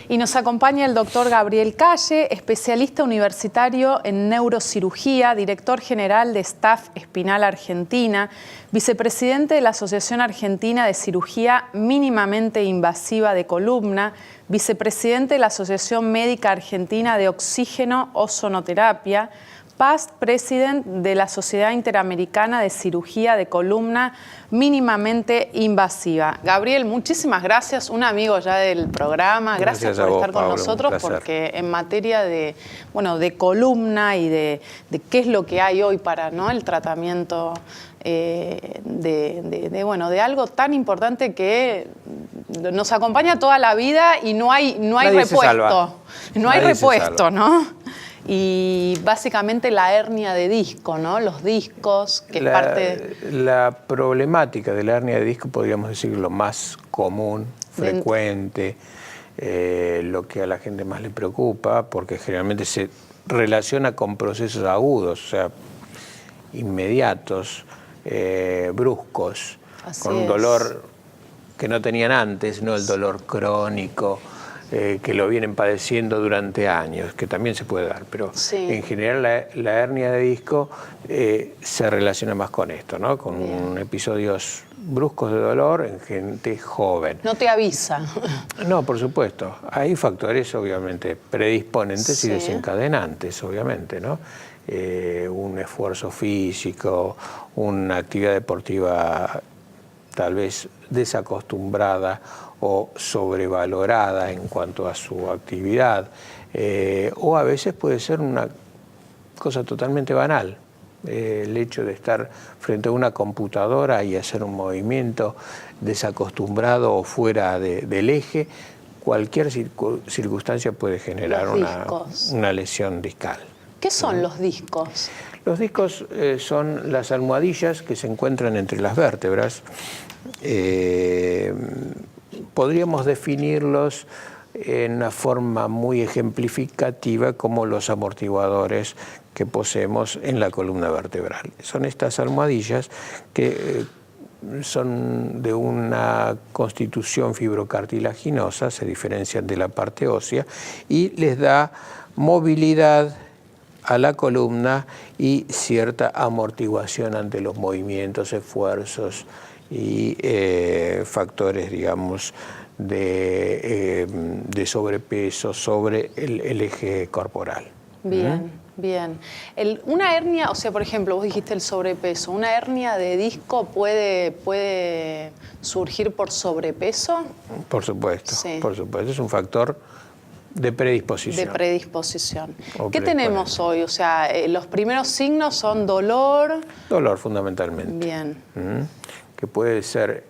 Y nos acompaña el doctor Gabriel Calle, especialista universitario en neurocirugía, director general de Staff Espinal Argentina, vicepresidente de la Asociación Argentina de Cirugía Mínimamente Invasiva de Columna, vicepresidente de la Asociación Médica Argentina de Oxígeno Ozonoterapia, past president de la Sociedad Interamericana de Cirugía de Columna Mínimamente Invasiva. Gabriel, muchísimas gracias, un amigo ya del programa. Gracias por estar con nosotros, porque en materia de, de columna y de qué es lo que hay hoy para el tratamiento de algo tan importante que nos acompaña toda la vida y no hay repuesto. No hay repuesto, ¿no? Y básicamente la hernia de disco, ¿no? Los discos, que es parte... La problemática de la hernia de disco, podríamos decir, lo más común, frecuente, lo que a la gente más le preocupa, porque generalmente se relaciona con procesos agudos, o sea, inmediatos, bruscos, con un dolor que no tenían antes, no el dolor crónico, que lo vienen padeciendo durante años, que también se puede dar, pero en general la hernia de disco se relaciona más con esto, ¿no? Con episodios bruscos de dolor en gente joven. No te avisa. No, por supuesto. Hay factores obviamente predisponentes y desencadenantes, obviamente, ¿no? Un esfuerzo físico, una actividad deportiva tal vez desacostumbrada o sobrevalorada en cuanto a su actividad, o a veces puede ser una cosa totalmente banal, el hecho de estar frente a una computadora y hacer un movimiento desacostumbrado o fuera del eje. Cualquier circunstancia puede generar una lesión discal. ¿Qué son los discos? Los discos son las almohadillas que se encuentran entre las vértebras. Podríamos definirlos en una forma muy ejemplificativa como los amortiguadores que poseemos en la columna vertebral. Son estas almohadillas que son de una constitución fibrocartilaginosa, se diferencian de la parte ósea y les da movilidad a la columna y cierta amortiguación ante los movimientos, esfuerzos y factores, digamos, de sobrepeso sobre el eje corporal. Bien, bien. Una hernia, o sea, por ejemplo, vos dijiste el sobrepeso, ¿una hernia de disco puede surgir por sobrepeso? Por supuesto, por supuesto. Es un factor de predisposición. De predisposición. ¿Qué tenemos hoy? O sea, los primeros signos son dolor. Dolor, fundamentalmente. Bien. Que puede ser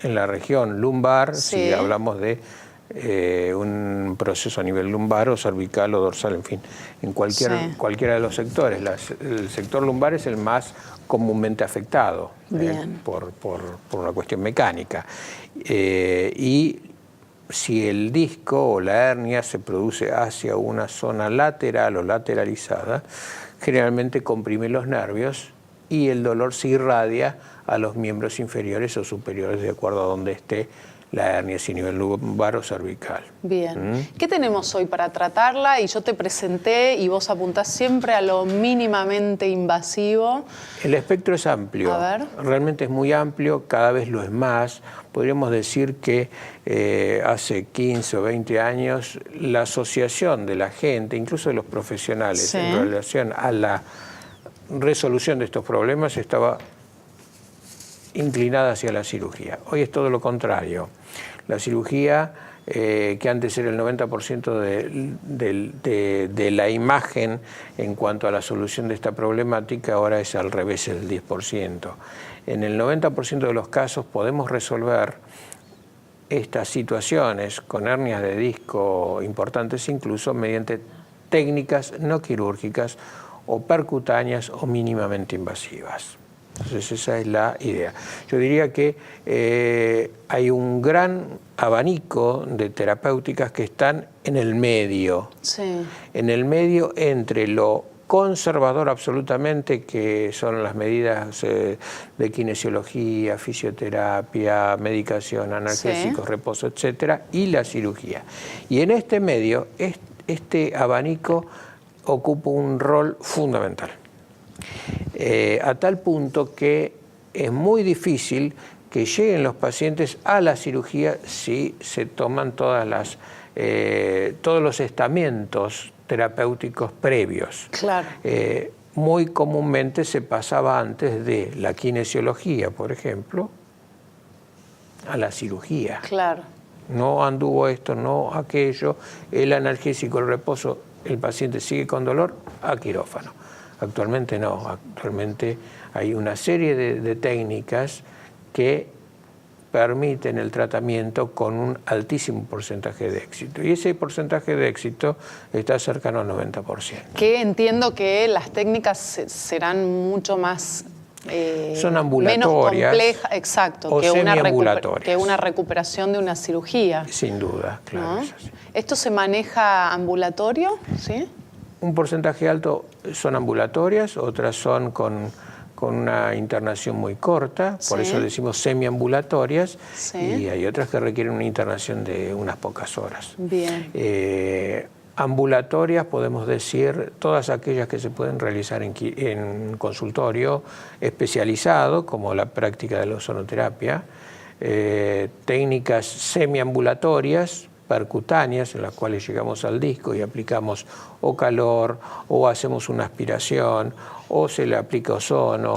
en la región lumbar, si hablamos de un proceso a nivel lumbar o cervical o dorsal, en fin, en cualquiera de los sectores. El sector lumbar es el más comúnmente afectado por una cuestión mecánica. Y si el disco o la hernia se produce hacia una zona lateral o lateralizada, generalmente comprime los nervios y el dolor se irradia a los miembros inferiores o superiores de acuerdo a donde esté la hernia, si a nivel lumbar o cervical. Bien. ¿Qué tenemos hoy para tratarla? Y yo te presenté y vos apuntás siempre a lo mínimamente invasivo. El espectro es amplio. A ver. Realmente es muy amplio, cada vez lo es más. Podríamos decir que hace 15 o 20 años la asociación de la gente, incluso de los profesionales, en relación a la resolución de estos problemas estaba inclinada hacia la cirugía. Hoy es todo lo contrario. La cirugía, que antes era el 90% de la imagen en cuanto a la solución de esta problemática, ahora es al revés, el 10%. En el 90% de los casos podemos resolver estas situaciones con hernias de disco importantes, incluso mediante técnicas no quirúrgicas o percutáneas o mínimamente invasivas. Entonces esa es la idea. Yo diría que hay un gran abanico de terapéuticas que están en el medio. En el medio entre lo conservador absolutamente, que son las medidas de kinesiología, fisioterapia, medicación, analgésicos, reposo, etcétera, y la cirugía. Y en este medio, este abanico ocupa un rol fundamental, a tal punto que es muy difícil que lleguen los pacientes a la cirugía si se toman todos los estamentos terapéuticos previos. Claro. Muy comúnmente se pasaba antes de la kinesiología, por ejemplo, a la cirugía. Claro. No anduvo esto, no aquello, el analgésico, el reposo, el paciente sigue con dolor, a quirófano. Actualmente no, actualmente hay una serie de técnicas que permiten el tratamiento con un altísimo porcentaje de éxito. Y ese porcentaje de éxito está cercano al 90%. Que entiendo que las técnicas serán mucho más... son ambulatorias. Menos complejas, exacto, o que semiambulatorias. una recuperación de una cirugía. Sin duda, claro. ¿No? Es así. ¿Esto se maneja ambulatorio? ¿Sí? Un porcentaje alto son ambulatorias, otras son con una internación muy corta, por eso decimos semiambulatorias, y hay otras que requieren una internación de unas pocas horas. Bien. Ambulatorias podemos decir todas aquellas que se pueden realizar en consultorio especializado, como la práctica de la ozonoterapia, técnicas semiambulatorias, percutáneas, en las cuales llegamos al disco y aplicamos o calor, o hacemos una aspiración, o se le aplica ozono,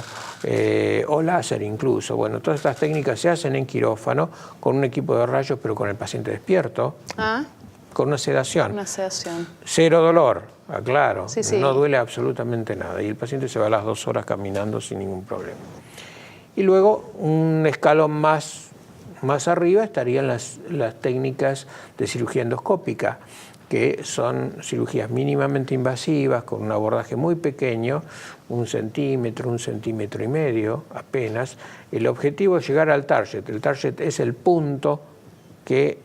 o láser incluso. Bueno, todas estas técnicas se hacen en quirófano con un equipo de rayos, pero con el paciente despierto, con una sedación. Una sedación. Cero dolor, aclaro, Sí, sí. no duele absolutamente nada, y el paciente se va a las 2 horas caminando sin ningún problema. Y luego, un escalón más arriba estarían las técnicas de cirugía endoscópica, que son cirugías mínimamente invasivas, con un abordaje muy pequeño, 1 centímetro, 1,5 centímetros apenas. El objetivo es llegar al target. El target es el punto de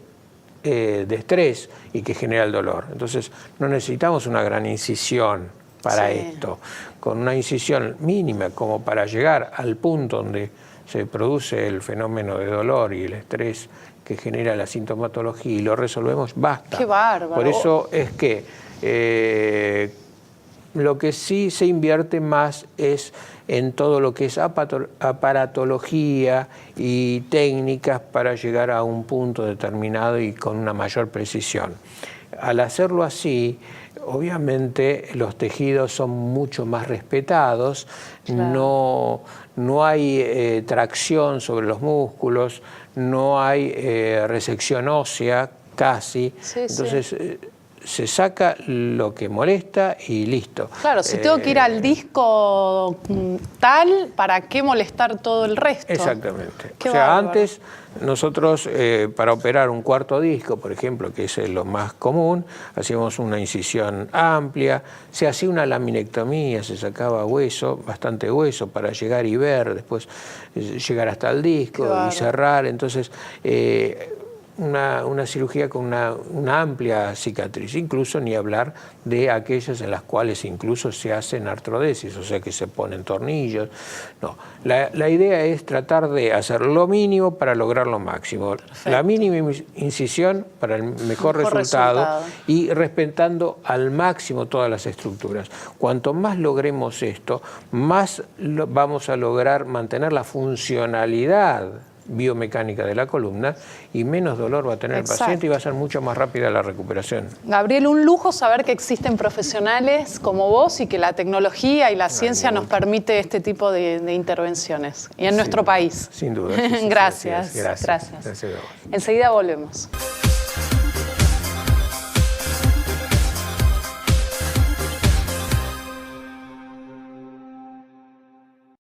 estrés y que genera el dolor. Entonces, no necesitamos una gran incisión para esto. Con una incisión mínima como para llegar al punto donde se produce el fenómeno de dolor y el estrés que genera la sintomatología y lo resolvemos, basta. ¡Qué bárbaro! Por eso es que lo que sí se invierte más es en todo lo que es aparatología y técnicas para llegar a un punto determinado y con una mayor precisión. Al hacerlo así, obviamente los tejidos son mucho más respetados, claro. No hay tracción sobre los músculos, no hay resección ósea casi, entonces se saca lo que molesta y listo. Claro, si tengo que ir al disco tal, ¿para qué molestar todo el resto? Exactamente. Qué o sea, bárbaro. Antes nosotros para operar un cuarto disco, por ejemplo, que es lo más común, hacíamos una incisión amplia, se hacía una laminectomía, se sacaba hueso, bastante hueso, para llegar y ver, después llegar hasta el disco y cerrar. Entonces, una cirugía con una amplia cicatriz, incluso ni hablar de aquellas en las cuales incluso se hacen artrodesis, o sea que se ponen tornillos. No, la idea es tratar de hacer lo mínimo para lograr lo máximo. Perfecto. La mínima incisión para el mejor resultado y respetando al máximo todas las estructuras. Cuanto más logremos esto, más vamos a lograr mantener la funcionalidad biomecánica de la columna y menos dolor va a tener el paciente y va a ser mucho más rápida la recuperación. Gabriel, un lujo saber que existen profesionales como vos y que la tecnología y la ciencia nos permite este tipo de intervenciones y en nuestro país. Sin duda. Gracias. Gracias. Enseguida volvemos.